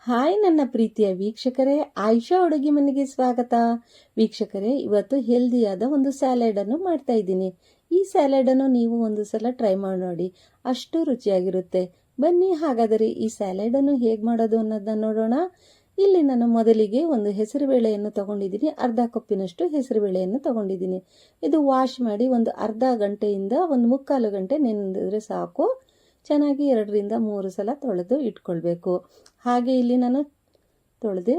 Hi ನನ್ನ ಪ್ರೀತಿಯ ವೀಕ್ಷಕರೇ, ಆಯಿಷಾ ಅಡುಗೆ ಮನೆಗೆ ಸ್ವಾಗತ. ವೀಕ್ಷಕರೇ, ಇವತ್ತು ಹೆಲ್ದಿಯಾದ ಒಂದು ಸ್ಯಾಲೆಡನ್ನು ಮಾಡ್ತಾ ಇದ್ದೀನಿ. ಈ ಸ್ಯಾಲೆಡನ್ನು ನೀವು ಒಂದು ಸಲ ಟ್ರೈ ಮಾಡಿ ನೋಡಿ, ಅಷ್ಟು ರುಚಿಯಾಗಿರುತ್ತೆ. ಬನ್ನಿ ಹಾಗಾದರೆ ಈ ಸ್ಯಾಲೆಡನ್ನು ಹೇಗೆ ಮಾಡೋದು ಅನ್ನೋದನ್ನ ನೋಡೋಣ. ಇಲ್ಲಿ ನಾನು ಮೊದಲಿಗೆ ಒಂದು ಹೆಸರುಬೇಳೆಯನ್ನು ತಗೊಂಡಿದ್ದೀನಿ. ಅರ್ಧ ಕಪ್ಪಿನಷ್ಟು ಹೆಸರುಬೇಳೆಯನ್ನು ತಗೊಂಡಿದ್ದೀನಿ. ಇದು ವಾಶ್ ಮಾಡಿ ಒಂದು ಅರ್ಧ ಗಂಟೆಯಿಂದ ಒಂದು ಮುಕ್ಕಾಲು ಗಂಟೆ ನೆನೆದ್ರೆ ಸಾಕು. ಚೆನ್ನಾಗಿ 2ರಿಂದ 3 ಸಲ ತೊಳೆದು ಇಟ್ಕೊಳ್ಬೇಕು. ಹಾಗೆ ಇಲ್ಲಿ ನಾನು ತೊಳೆದು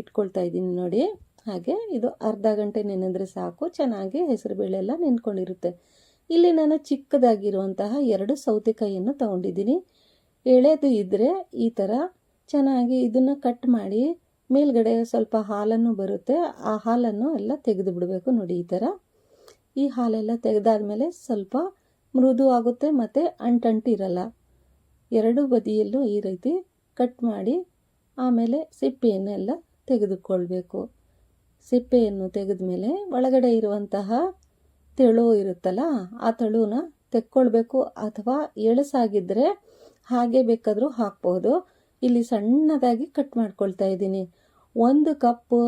ಇಟ್ಕೊಳ್ತಾ ಇದ್ದೀನಿ ನೋಡಿ. ಹಾಗೆ ಇದು ಅರ್ಧ ಗಂಟೆ ನೆನೆದ್ರೆ ಸಾಕು. ಚೆನ್ನಾಗಿ ಹೆಸರುಬೇಳೆ ಎಲ್ಲ ನೆನ್ಕೊಂಡಿರುತ್ತೆ. ಇಲ್ಲಿ ನಾನು ಚಿಕ್ಕದಾಗಿರುವಂತಹ 2 ಸೌತೆಕಾಯಿಯನ್ನು ತಗೊಂಡಿದ್ದೀನಿ. ಎಳೆದು ಇದ್ದರೆ ಈ ಥರ ಚೆನ್ನಾಗಿ ಇದನ್ನು ಕಟ್ ಮಾಡಿ ಮೇಲ್ಗಡೆ ಸ್ವಲ್ಪ ಹಾಲನ್ನು ಬರುತ್ತೆ. ಆ ಹಾಲನ್ನು ಎಲ್ಲ ತೆಗೆದು ಬಿಡಬೇಕು ನೋಡಿ. ಈ ಥರ ಈ ಹಾಲೆಲ್ಲ ತೆಗೆದಾದ್ಮೇಲೆ ಸ್ವಲ್ಪ ಮೃದು ಆಗುತ್ತೆ ಮತ್ತು ಅಂಟಿರಲ್ಲ. 2 ಬದಿಯಲ್ಲೂ ಈ ರೀತಿ ಕಟ್ ಮಾಡಿ ಆಮೇಲೆ ಸಿಪ್ಪೆಯನ್ನೆಲ್ಲ ತೆಗೆದುಕೊಳ್ಬೇಕು. ಸಿಪ್ಪೆಯನ್ನು ತೆಗೆದ ಮೇಲೆ ಒಳಗಡೆ ಇರುವಂತಹ ತೆಳು ಇರುತ್ತಲ್ಲ, ಆ ತೆಳುನ ತೆಕ್ಕೊಳ್ಬೇಕು. ಅಥವಾ ಎಳಸಾಗಿದ್ದರೆ ಹಾಗೆ ಬೇಕಾದರೂ ಹಾಕ್ಬೋದು. ಇಲ್ಲಿ ಸಣ್ಣದಾಗಿ ಕಟ್ ಮಾಡ್ಕೊಳ್ತಾ ಇದ್ದೀನಿ. 1 ಕಪ್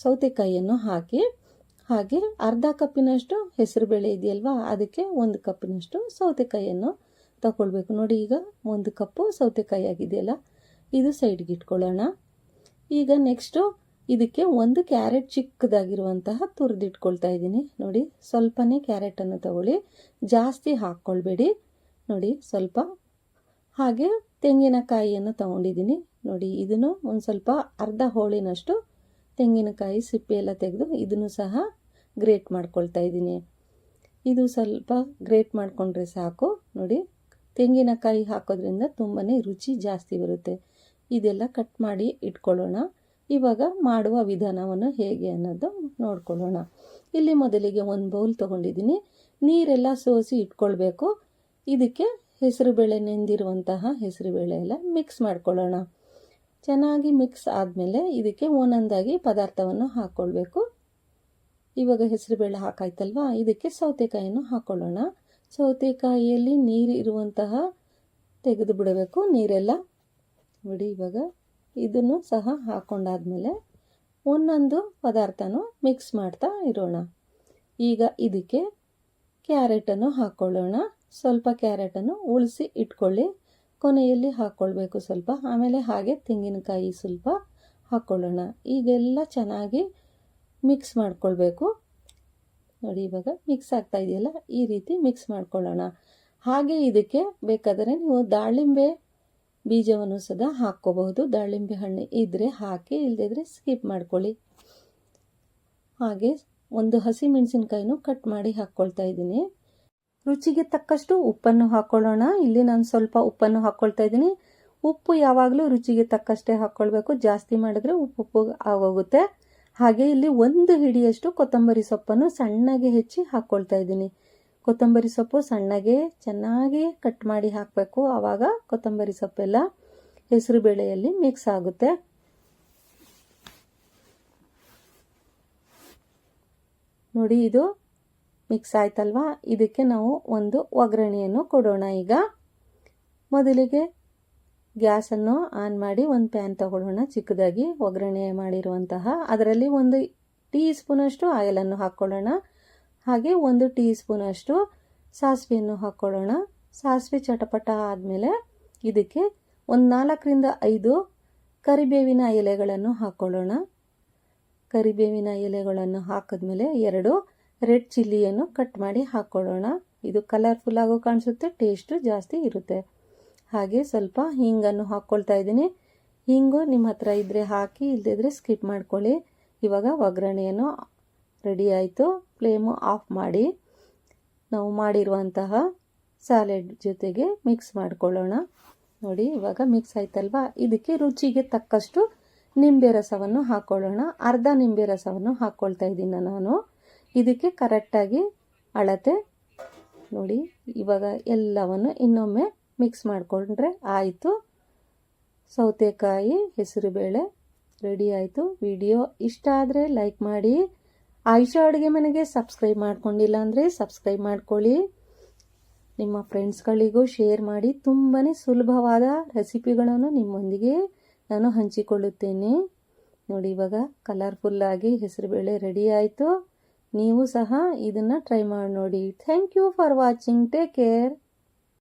ಸೌತೆಕಾಯಿಯನ್ನು ಹಾಕಿ, ಹಾಗೆ ಅರ್ಧ ಕಪ್ಪಿನಷ್ಟು ಹೆಸರುಬೇಳೆ ಇದೆಯಲ್ವಾ, ಅದಕ್ಕೆ 1 ಕಪ್ಪಿನಷ್ಟು ಸೌತೆಕಾಯಿಯನ್ನು ತಗೊಳ್ಬೇಕು ನೋಡಿ. ಈಗ 1 ಕಪ್ಪು ಸೌತೆಕಾಯಿ ಆಗಿದೆಯಲ್ಲ, ಇದು ಸೈಡ್ಗೆ ಇಟ್ಕೊಳ್ಳೋಣ. ಈಗ ನೆಕ್ಸ್ಟು ಇದಕ್ಕೆ 1 ಕ್ಯಾರೆಟ್ ಚಿಕ್ಕದಾಗಿರುವಂತಹ ತುರಿದಿಟ್ಕೊಳ್ತಾ ಇದ್ದೀನಿ ನೋಡಿ. ಸ್ವಲ್ಪನೇ ಕ್ಯಾರೆಟನ್ನು ತಗೊಳ್ಳಿ, ಜಾಸ್ತಿ ಹಾಕ್ಕೊಳ್ಬೇಡಿ ನೋಡಿ, ಸ್ವಲ್ಪ. ಹಾಗೆ ತೆಂಗಿನಕಾಯಿಯನ್ನು ತಗೊಂಡಿದ್ದೀನಿ ನೋಡಿ. ಇದನ್ನು ಒಂದು ಸ್ವಲ್ಪ ಅರ್ಧ ಹೋಳಿನಷ್ಟು ತೆಂಗಿನಕಾಯಿ ಸಿಪ್ಪೆ ಎಲ್ಲ ತೆಗೆದು ಇದನ್ನು ಸಹ ಗ್ರೇಟ್ ಮಾಡ್ಕೊಳ್ತಾ ಇದ್ದೀನಿ. ಇದು ಸ್ವಲ್ಪ ಗ್ರೇಟ್ ಮಾಡಿಕೊಂಡ್ರೆ ಸಾಕು ನೋಡಿ. ತೆಂಗಿನಕಾಯಿ ಹಾಕೋದ್ರಿಂದ ತುಂಬಾ ರುಚಿ ಜಾಸ್ತಿ ಬರುತ್ತೆ. ಇದೆಲ್ಲ ಕಟ್ ಮಾಡಿ ಇಟ್ಕೊಳ್ಳೋಣ. ಇವಾಗ ಮಾಡುವ ವಿಧಾನವನ್ನು ಹೇಗೆ ಅನ್ನೋದು ನೋಡ್ಕೊಳ್ಳೋಣ. ಇಲ್ಲಿ ಮೊದಲಿಗೆ 1 ಬೌಲ್ ತೊಗೊಂಡಿದ್ದೀನಿ. ನೀರೆಲ್ಲ ಸೋಸಿ ಇಟ್ಕೊಳ್ಬೇಕು. ಇದಕ್ಕೆ ಹೆಸರುಬೇಳೆ, ನೆಂದಿರುವಂತಹ ಹೆಸರುಬೇಳೆ ಎಲ್ಲ ಮಿಕ್ಸ್ ಮಾಡ್ಕೊಳ್ಳೋಣ. ಚೆನ್ನಾಗಿ ಮಿಕ್ಸ್ ಆದಮೇಲೆ ಇದಕ್ಕೆ ಒಂದೊಂದಾಗಿ ಪದಾರ್ಥವನ್ನು ಹಾಕ್ಕೊಳ್ಬೇಕು. ಇವಾಗ ಹೆಸರುಬೇಳೆ ಹಾಕಾಯ್ತಲ್ವಾ, ಇದಕ್ಕೆ ಸೌತೆಕಾಯಿಯನ್ನು ಹಾಕ್ಕೊಳ್ಳೋಣ. ಸೌತೆಕಾಯಿಯಲ್ಲಿ ನೀರು ಇರುವಂತಹ ತೆಗೆದು ಬಿಡಬೇಕು ನೀರೆಲ್ಲ ನೋಡಿ. ಇವಾಗ ಇದನ್ನು ಸಹ ಹಾಕ್ಕೊಂಡಾದ್ಮೇಲೆ ಒಂದೊಂದು ಪದಾರ್ಥನೂ ಮಿಕ್ಸ್ ಮಾಡ್ತಾ ಇರೋಣ. ಈಗ ಇದಕ್ಕೆ ಕ್ಯಾರೆಟನ್ನು ಹಾಕ್ಕೊಳ್ಳೋಣ. ಸ್ವಲ್ಪ ಕ್ಯಾರೆಟನ್ನು ಉಳಿಸಿ ಇಟ್ಕೊಳ್ಳಿ, ಕೊನೆಯಲ್ಲಿ ಹಾಕ್ಕೊಳ್ಬೇಕು ಸ್ವಲ್ಪ. ಆಮೇಲೆ ಹಾಗೆ ತೆಂಗಿನಕಾಯಿ ಸ್ವಲ್ಪ ಹಾಕ್ಕೊಳ್ಳೋಣ. ಈಗೆಲ್ಲ ಚೆನ್ನಾಗಿ ಮಿಕ್ಸ್ ಮಾಡ್ಕೊಳ್ಬೇಕು ನೋಡಿ. ಇವಾಗ ಮಿಕ್ಸ್ ಆಗ್ತಾ ಇದೆಯಲ್ಲ, ಈ ರೀತಿ ಮಿಕ್ಸ್ ಮಾಡ್ಕೊಳ್ಳೋಣ. ಹಾಗೆ ಇದಕ್ಕೆ ಬೇಕಾದರೆ ನೀವು ದಾಳಿಂಬೆ ಬೀಜವನ್ನು ಸಹ ಹಾಕ್ಕೋಬಹುದು. ದಾಳಿಂಬೆ ಹಣ್ಣು ಇದ್ದರೆ ಹಾಕಿ, ಇಲ್ಲದಿದ್ದರೆ ಸ್ಕಿಪ್ ಮಾಡ್ಕೊಳ್ಳಿ. ಹಾಗೆ 1 ಹಸಿಮೆಣಸಿನ್ಕಾಯಿನೂ ಕಟ್ ಮಾಡಿ ಹಾಕ್ಕೊಳ್ತಾ ಇದ್ದೀನಿ. ರುಚಿಗೆ ತಕ್ಕಷ್ಟು ಉಪ್ಪನ್ನು ಹಾಕ್ಕೊಳ್ಳೋಣ. ಇಲ್ಲಿ ನಾನು ಸ್ವಲ್ಪ ಉಪ್ಪನ್ನು ಹಾಕ್ಕೊಳ್ತಾ ಇದ್ದೀನಿ. ಉಪ್ಪು ಯಾವಾಗಲೂ ರುಚಿಗೆ ತಕ್ಕಷ್ಟೇ ಹಾಕ್ಕೊಳ್ಬೇಕು. ಜಾಸ್ತಿ ಮಾಡಿದ್ರೆ ಉಪ್ಪು ಆಗೋಗುತ್ತೆ. ಹಾಗೆ ಇಲ್ಲಿ 1 ಹಿಡಿಯಷ್ಟು ಕೊತ್ತಂಬರಿ ಸೊಪ್ಪನ್ನು ಸಣ್ಣಗೆ ಹೆಚ್ಚಿ ಹಾಕ್ಕೊಳ್ತಾ ಇದ್ದೀನಿ. ಕೊತ್ತಂಬರಿ ಸೊಪ್ಪು ಸಣ್ಣಗೆ ಚೆನ್ನಾಗಿ ಕಟ್ ಮಾಡಿ ಹಾಕಬೇಕು. ಆವಾಗ ಕೊತ್ತಂಬರಿ ಸೊಪ್ಪೆಲ್ಲ ಹೆಸರು ಬೇಳೆಯಲ್ಲಿ ಮಿಕ್ಸ್ ಆಗುತ್ತೆ. ನೋಡಿ, ಇದು ಮಿಕ್ಸ್ ಆಯ್ತಲ್ವಾ. ಇದಕ್ಕೆ ನಾವು ಒಂದು ಒಗ್ಗರಣೆಯನ್ನು ಕೊಡೋಣ. ಈಗ ಮೊದಲಿಗೆ ಗ್ಯಾಸನ್ನು ಆನ್ ಮಾಡಿ ಒಂದು ಪ್ಯಾನ್ ತಗೊಳ್ಳೋಣ. ಚಿಕ್ಕದಾಗಿ ಒಗ್ಗರಣೆ ಮಾಡಿರುವಂತಹ ಅದರಲ್ಲಿ 1 ಟೀ ಸ್ಪೂನಷ್ಟು ಆಯಿಲನ್ನು ಹಾಕ್ಕೊಳ್ಳೋಣ. ಹಾಗೆ 1 ಟೀ ಸ್ಪೂನಷ್ಟು ಸಾಸಿವೆಯನ್ನು ಹಾಕ್ಕೊಳ್ಳೋಣ. ಸಾಸಿವೆ ಚಟಪಟ ಆದಮೇಲೆ ಇದಕ್ಕೆ ಒಂದು 4ರಿಂದ 5 ಕರಿಬೇವಿನ ಎಲೆಗಳನ್ನು ಹಾಕ್ಕೊಳ್ಳೋಣ. ಕರಿಬೇವಿನ ಎಲೆಗಳನ್ನು ಹಾಕಿದ್ಮೇಲೆ 2 ರೆಡ್ ಚಿಲ್ಲಿಯನ್ನು ಕಟ್ ಮಾಡಿ ಹಾಕ್ಕೊಳ್ಳೋಣ. ಇದು ಕಲರ್ಫುಲ್ ಆಗೋ ಕಾಣಿಸುತ್ತೆ, ಟೇಸ್ಟು ಜಾಸ್ತಿ ಇರುತ್ತೆ. ಹಾಗೆ ಸ್ವಲ್ಪ ಹಿಂಗನ್ನು ಹಾಕ್ಕೊಳ್ತಾ ಇದ್ದೀನಿ. ಹಿಂಗು ನಿಮ್ಮ ಹತ್ರ ಇದ್ದರೆ ಹಾಕಿ, ಇಲ್ಲದಿದ್ದರೆ ಸ್ಕಿಪ್ ಮಾಡ್ಕೊಳ್ಳಿ. ಇವಾಗ ಒಗ್ಗರಣೆಯನ್ನು ರೆಡಿ ಆಯಿತು. ಫ್ಲೇಮು ಆಫ್ ಮಾಡಿ ನಾವು ಮಾಡಿರುವಂತಹ ಸ್ಯಾಲೆಡ್ ಜೊತೆಗೆ ಮಿಕ್ಸ್ ಮಾಡ್ಕೊಳ್ಳೋಣ. ನೋಡಿ, ಇವಾಗ ಮಿಕ್ಸ್ ಆಯ್ತಲ್ವಾ. ಇದಕ್ಕೆ ರುಚಿಗೆ ತಕ್ಕಷ್ಟು ನಿಂಬೆ ರಸವನ್ನು ಹಾಕ್ಕೊಳ್ಳೋಣ. ಅರ್ಧ ನಿಂಬೆ ರಸವನ್ನು ಹಾಕ್ಕೊಳ್ತಾ ಇದ್ದೀನಿ ನಾನು. ಇದಕ್ಕೆ ಕರೆಕ್ಟಾಗಿ ಅಳತೆ ನೋಡಿ. ಇವಾಗ ಎಲ್ಲವನ್ನು ಇನ್ನೊಮ್ಮೆ ಮಿಕ್ಸ್ ಮಾಡಿಕೊಂಡ್ರೆ ಆಯಿತು. ಸೌತೆಕಾಯಿ ಹೆಸರುಬೇಳೆ ರೆಡಿ ಆಯಿತು. ವಿಡಿಯೋ ಇಷ್ಟ ಆದರೆ ಲೈಕ್ ಮಾಡಿ. ಆಯಿಷಾ ಅಡುಗೆ ಮನೆಗೆ ಸಬ್ಸ್ಕ್ರೈಬ್ ಮಾಡ್ಕೊಂಡಿಲ್ಲ ಅಂದರೆ ಸಬ್ಸ್ಕ್ರೈಬ್ ಮಾಡ್ಕೊಳ್ಳಿ. ನಿಮ್ಮ ಫ್ರೆಂಡ್ಸ್ಗಳಿಗೂ ಶೇರ್ ಮಾಡಿ. ತುಂಬಾ ಸುಲಭವಾದ ರೆಸಿಪಿಗಳನ್ನು ನಿಮ್ಮೊಂದಿಗೆ ನಾನು ಹಂಚಿಕೊಳ್ಳುತ್ತೇನೆ. ನೋಡಿ ಇವಾಗ ಕಲರ್ಫುಲ್ಲಾಗಿ ಹೆಸರುಬೇಳೆ ರೆಡಿ ಆಯಿತು. ನೀವು ಸಹ ಇದನ್ನು ಟ್ರೈ ಮಾಡಿ ನೋಡಿ. Thank you for watching. Take care.